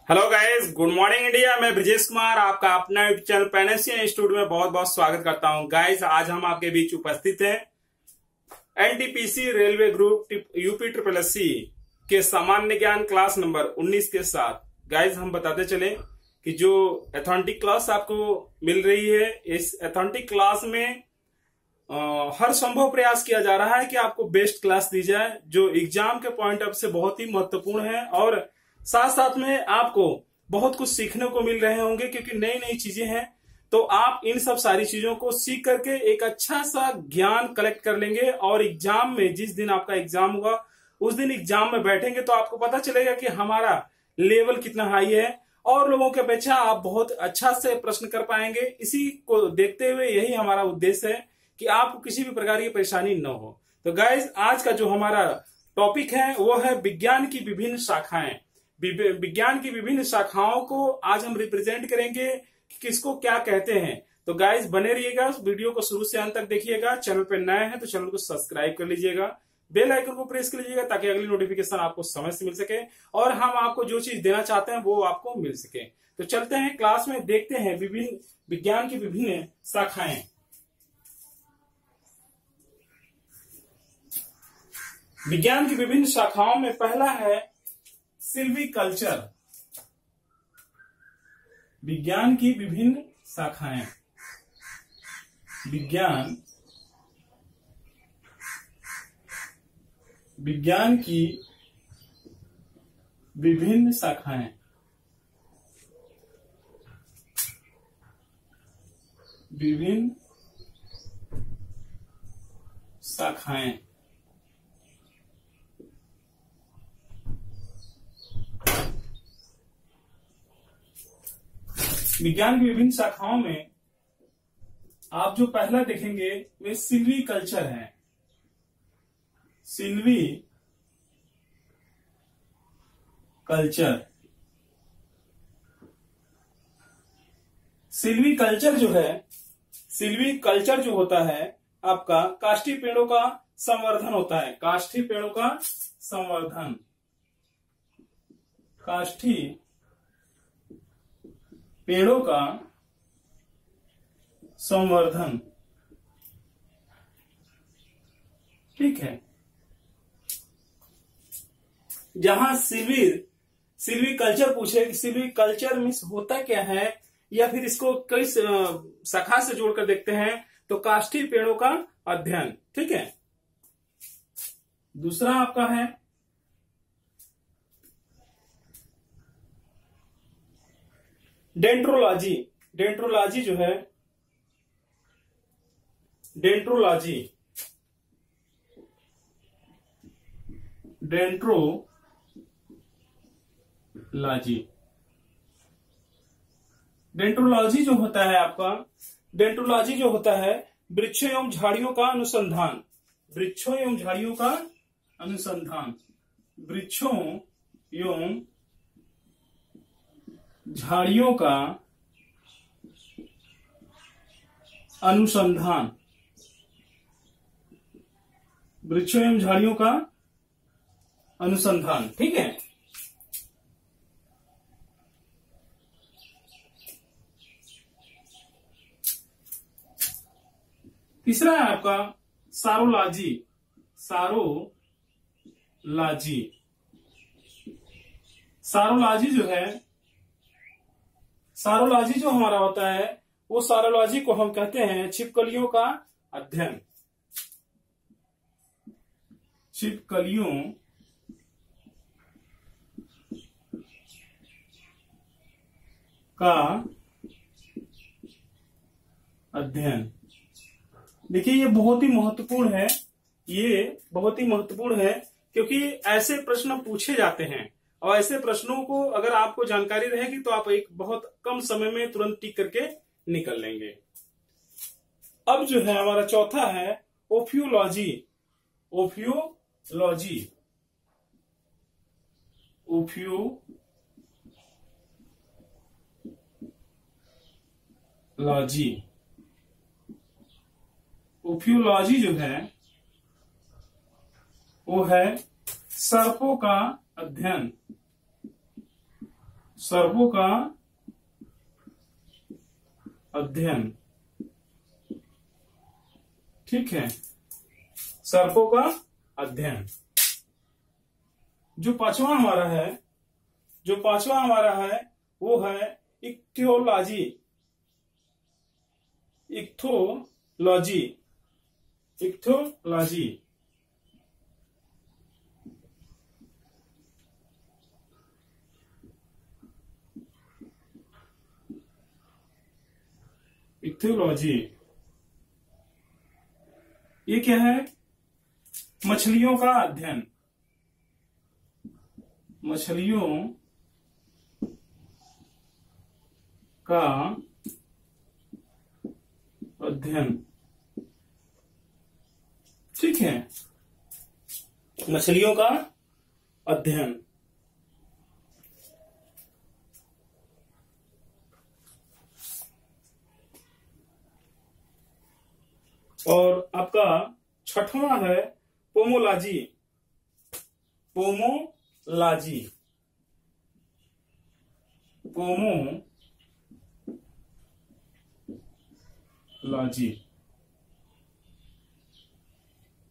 Hello guys, good morning India. मैं ब्रजेश कुमार आपका अपना यूट्यूब चैनल पैनेसिया इंस्टीट्यूट में बहुत बहुत स्वागत करता हूं। गाइस, आज हम आपके बीच उपस्थित हैं NTPC railway group UP triple S C के सामान्य ज्ञान क्लास नंबर 19 के साथ। गाइस, हम बताते चले कि जो एथेंटिक क्लास आपको मिल रही है, इस एथेंटिक क्लास में हर संभव प्रयास किया जा रहा है कि आपको बेस्ट क्लास दी जाए, जो एग्जाम के पॉइंट ऑफ से बहुत ही महत्वपूर्ण है और साथ साथ में आपको बहुत कुछ सीखने को मिल रहे होंगे, क्योंकि नई नई चीजें हैं। तो आप इन सब सारी चीजों को सीख करके एक अच्छा सा ज्ञान कलेक्ट कर लेंगे और एग्जाम में, जिस दिन आपका एग्जाम होगा उस दिन एग्जाम में बैठेंगे तो आपको पता चलेगा कि हमारा लेवल कितना हाई है और लोगों की अपेक्षा आप बहुत अच्छा से प्रश्न कर पाएंगे। इसी को देखते हुए यही हमारा उद्देश्य है कि आपको किसी भी प्रकार की परेशानी न हो। तो गाइज, आज का जो हमारा टॉपिक है वो है विज्ञान की विभिन्न शाखाएं। विज्ञान की विभिन्न शाखाओं को आज हम रिप्रेजेंट करेंगे कि किसको क्या कहते हैं। तो गाइज, बने रहिएगा, वीडियो को शुरू से अंत तक देखिएगा। चैनल पर नए हैं तो चैनल को सब्सक्राइब कर लीजिएगा, बेल आइकन को प्रेस कर लीजिएगा ताकि अगली नोटिफिकेशन आपको समय से मिल सके और हम आपको जो चीज देना चाहते हैं वो आपको मिल सके। तो चलते हैं क्लास में, देखते हैं विभिन्न विज्ञान की विभिन्न शाखाएं। विज्ञान की विभिन्न शाखाओं में पहला है सिल्वीकल्चर। विज्ञान की विभिन्न शाखाएं। विज्ञान की विभिन्न शाखाएं। विभिन्न शाखाएं। विज्ञान की विभिन्न शाखाओं में आप जो पहला देखेंगे वे सिल्वीकल्चर है। सिल्वीकल्चर। सिल्वीकल्चर जो होता है आपका काष्ठी पेड़ों का संवर्धन होता है। काष्ठी पेड़ों का संवर्धन। काष्ठी पेड़ों का संवर्धन, ठीक है। जहां सिल्वीकल्चर पूछे कि सिल्वीकल्चर मीन्स होता क्या है, या फिर इसको कई शाखा से जोड़कर देखते हैं तो काष्ठी पेड़ों का अध्ययन, ठीक है। दूसरा आपका है डेंड्रोलॉजी। डेंड्रोलॉजी जो है, डेंड्रोलॉजी जो होता है आपका, डेंड्रोलॉजी जो होता है वृक्षों एवं झाड़ियों का अनुसंधान। वृक्षों एवं झाड़ियों का अनुसंधान। वृक्षों एवं झाड़ियों का अनुसंधान। वृक्षों एवं झाड़ियों का अनुसंधान, ठीक है। तीसरा है आपका सारोलॉजी। सारोलॉजी। सारोलॉजी जो है, सारोलॉजी जो हमारा होता है वो सारोलॉजी को हम कहते हैं छिपकलियों का अध्ययन। छिपकलियों का अध्ययन। देखिए, ये बहुत ही महत्वपूर्ण है। ये बहुत ही महत्वपूर्ण है क्योंकि ऐसे प्रश्न पूछे जाते हैं और ऐसे प्रश्नों को अगर आपको जानकारी रहेगी तो आप एक बहुत कम समय में तुरंत टिक करके निकल लेंगे। अब जो है हमारा चौथा है ओफियोलॉजी। ओफियोलॉजी। ओफियोलॉजी। ओफियोलॉजी जो है वो है सर्पों का अध्ययन। सर्पों का अध्ययन, ठीक है, सर्पों का अध्ययन। जो पांचवा हमारा है वो है इक्थियोलॉजी। इक्थियोलॉजी ये क्या है? मछलियों का अध्ययन, मछलियों का अध्ययन, ठीक है, मछलियों का अध्ययन। और आपका छठवां है पोमोलॉजी।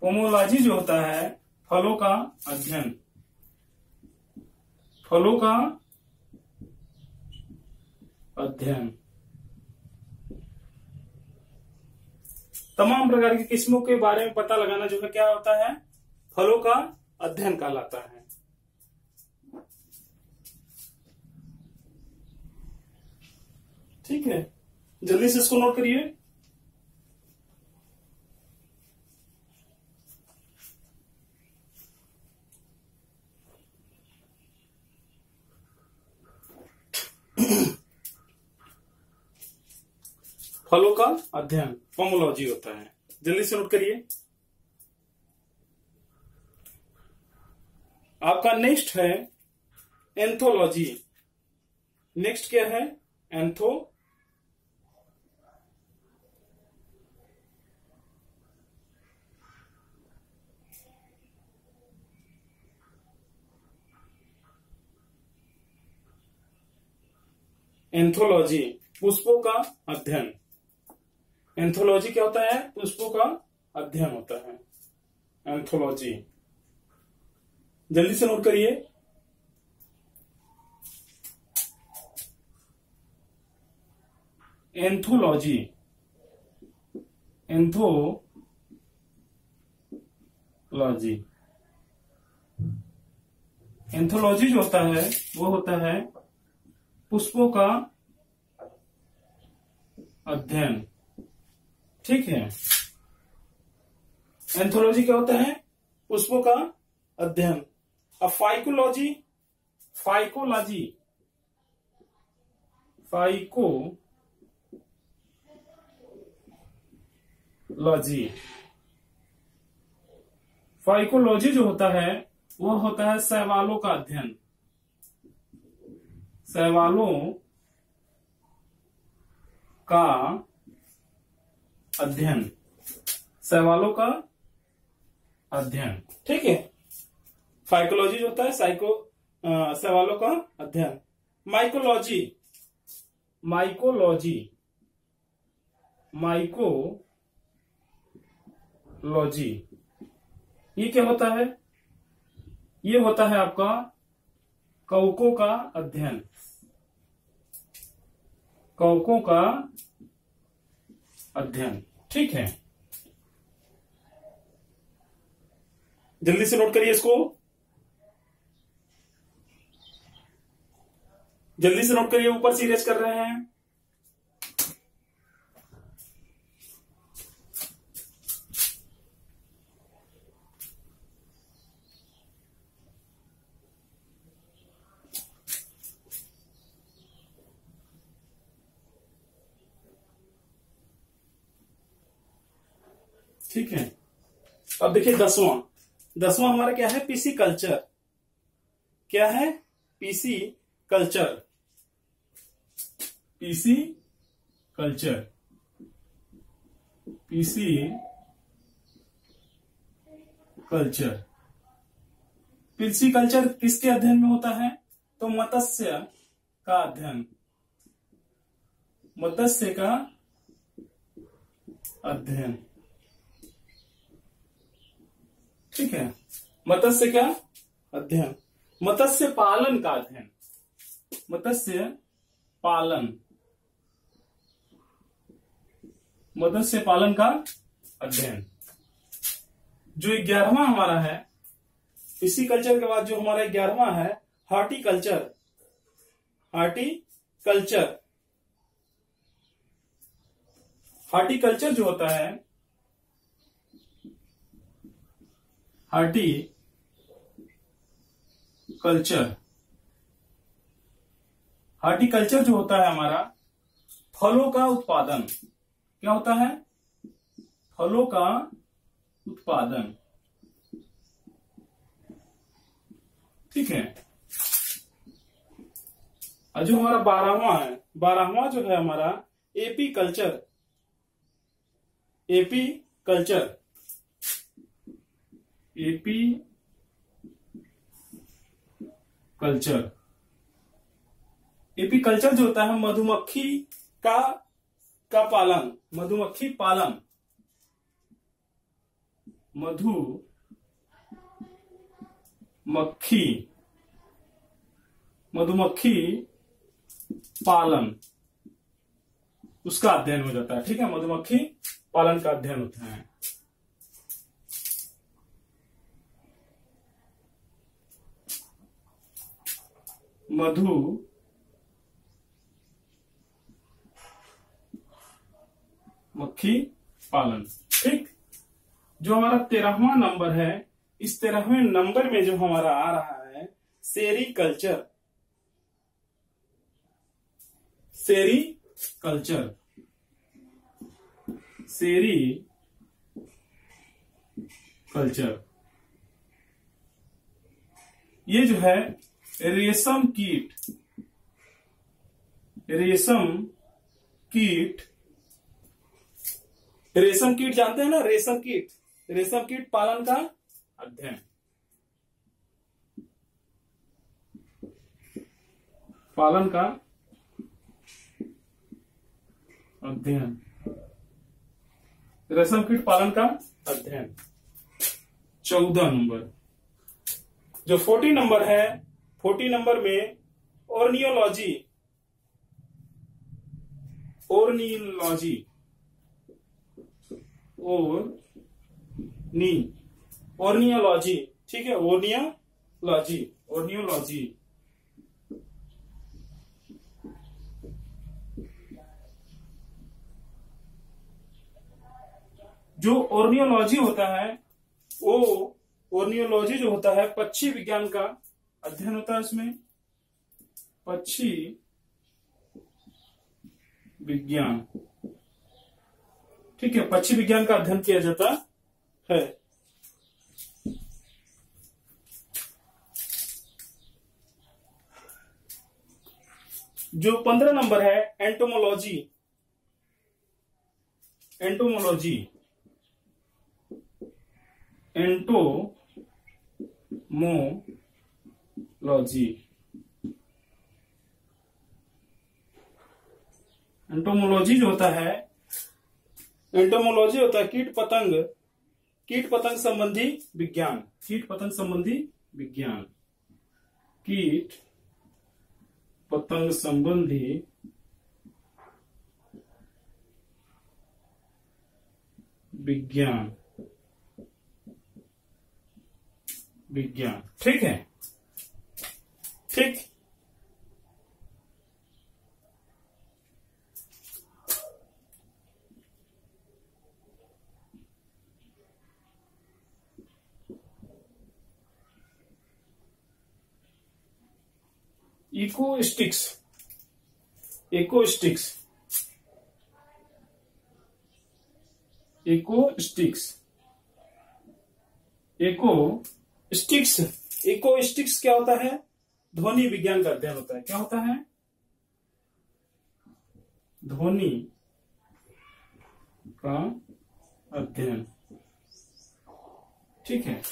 पोमोलॉजी जो होता है फलों का अध्ययन, फलों का अध्ययन। तमाम प्रकार की किस्मों के बारे में पता लगाना जो है क्या होता है? फलों का अध्ययन कहलाता है। ठीक है, जल्दी से इसको नोट करिए। फलों का अध्ययन पोमोलॉजी होता है, जल्दी से नोट करिए। आपका नेक्स्ट है एंथोलॉजी। नेक्स्ट क्या है? एंथोलॉजी पुष्पों का अध्ययन। एंथोलॉजी क्या होता है? पुष्पों का अध्ययन होता है, एंथोलॉजी। जल्दी से नोट करिए। एंथोलॉजी एंथोलॉजी जो होता है वो होता है पुष्पों का अध्ययन, ठीक है। एंथोलॉजी क्या होता है? पुष्पों का अध्ययन। अब फाइकोलॉजी फाइकोलॉजी जो होता है वो होता है शैवालों का अध्ययन, शैवालों का अध्ययन, शैवालों का अध्ययन, ठीक है। फाइकोलॉजी जो होता है शैवालों का अध्ययन। माइकोलॉजी ये क्या होता है? ये होता है आपका कवकों का अध्ययन, कवकों का अध्ययन, ठीक है। जल्दी से नोट करिए इसको, जल्दी से नोट करिए, ऊपर सीरियस कर रहे हैं। ठीक है, अब देखिए दसवां हमारा क्या है? PC culture. क्या है? PC culture. पीसी कल्चर किसके अध्ययन में होता है? तो का अध्ययन, मत्स्य का अध्ययन, ठीक है, मत्स्य का अध्ययन, मत्स्य पालन का अध्ययन, मत्स्य पालन, मत्स्य पालन का अध्ययन। जो 11वां हमारा है, पिसीकल्चर के बाद जो हमारा 11वां है हॉर्टिकल्चर, हॉर्टिकल्चर, हॉर्टिकल्चर जो होता है, हॉर्टिकल्चर, हॉर्टिकल्चर जो होता है हमारा फलों का उत्पादन, क्या होता है, फलों का उत्पादन, ठीक है। और जो हमारा 12वां है, 12वां जो है हमारा AP culture, AP culture, AP culture, AP culture जो होता है मधुमक्खी का पालन, मधुमक्खी पालन, मधुमक्खी पालन, उसका अध्ययन हो जाता है, ठीक है, मधुमक्खी पालन का अध्ययन होता है। मधुमक्खी पालन, ठीक। जो हमारा 13वां नंबर है, इस 13वें नंबर में जो हमारा आ रहा है सेरीकल्चर, सेरीकल्चर, सेरीकल्चर, ये जो है रेशम कीट, रेशम कीट, रेशम कीट जानते हैं ना, रेशम कीट, रेशम कीट पालन का अध्ययन, पालन का अध्ययन, रेशम कीट पालन का अध्ययन। 14 नंबर, जो 40 नंबर है, 40 नंबर में ऑर्नियोलॉजी, ऑर्नियोलॉजी, ऑर्नियोलॉजी, ठीक है, ऑर्नियोलॉजी, ऑर्नियोलॉजी, जो ऑर्नियोलॉजी होता है, वो ऑर्नियोलॉजी जो होता है पक्षी विज्ञान का अध्ययन होता है, उसमें पक्षी विज्ञान, ठीक है, पक्षी विज्ञान का अध्ययन किया जाता है। जो 15 नंबर है एंटोमोलॉजी, एंटोमोलॉजी, एंटोमोलॉजी, एंटोमोलॉजी जो होता है, एंटोमोलॉजी होता है कीट पतंग संबंधी विज्ञान, कीट पतंग संबंधी विज्ञान, कीट पतंग संबंधी विज्ञान, विज्ञान, ठीक है, ठीक। इकोस्टिक्स, इकोस्टिक्स, इकोस्टिक्स, इकोस्टिक्स, इकोस्टिक्स क्या होता है, ध्वनि विज्ञान का अध्ययन होता है, क्या होता है, ध्वनि का अध्ययन, ठीक है।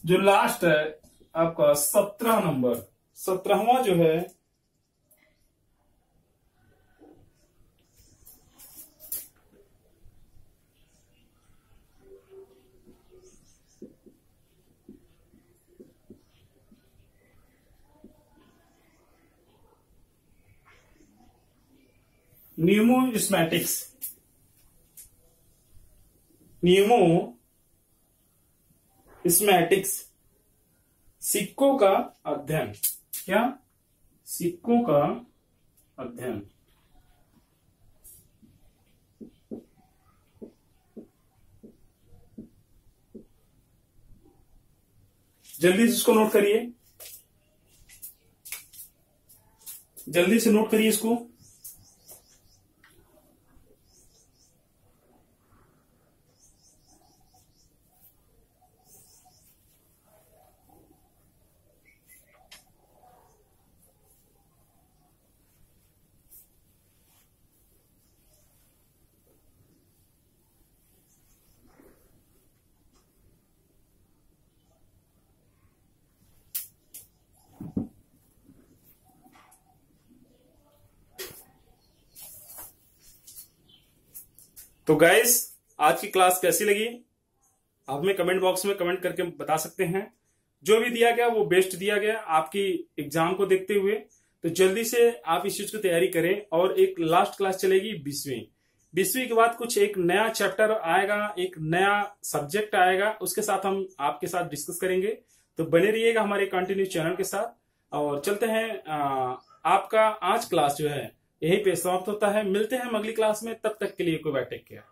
जो लास्ट है आपका 17 नंबर, 17वां जो है न्यूमोस्मैटिक्स, न्यूमोस्मैटिक्स सिक्कों का अध्ययन। क्या? सिक्कों का अध्ययन। जल्दी से इसको नोट करिए, जल्दी से नोट करिए इसको। तो गाइस, आज की क्लास कैसी लगी आप हमें कमेंट बॉक्स में कमेंट करके बता सकते हैं। जो भी दिया गया वो बेस्ट दिया गया आपकी एग्जाम को देखते हुए। तो जल्दी से आप इस चीज की तैयारी करें। और एक लास्ट क्लास चलेगी 20वीं के बाद कुछ एक नया चैप्टर आएगा, एक नया सब्जेक्ट आएगा, उसके साथ हम आपके साथ डिस्कस करेंगे। तो बने रहिएगा हमारे कंटिन्यू चैनल के साथ। और चलते हैं, आपका आज क्लास जो है यहीं पे समाप्त होता है। मिलते हैं हम अगली क्लास में, तब तक के लिए कोई बाय टेक केयर।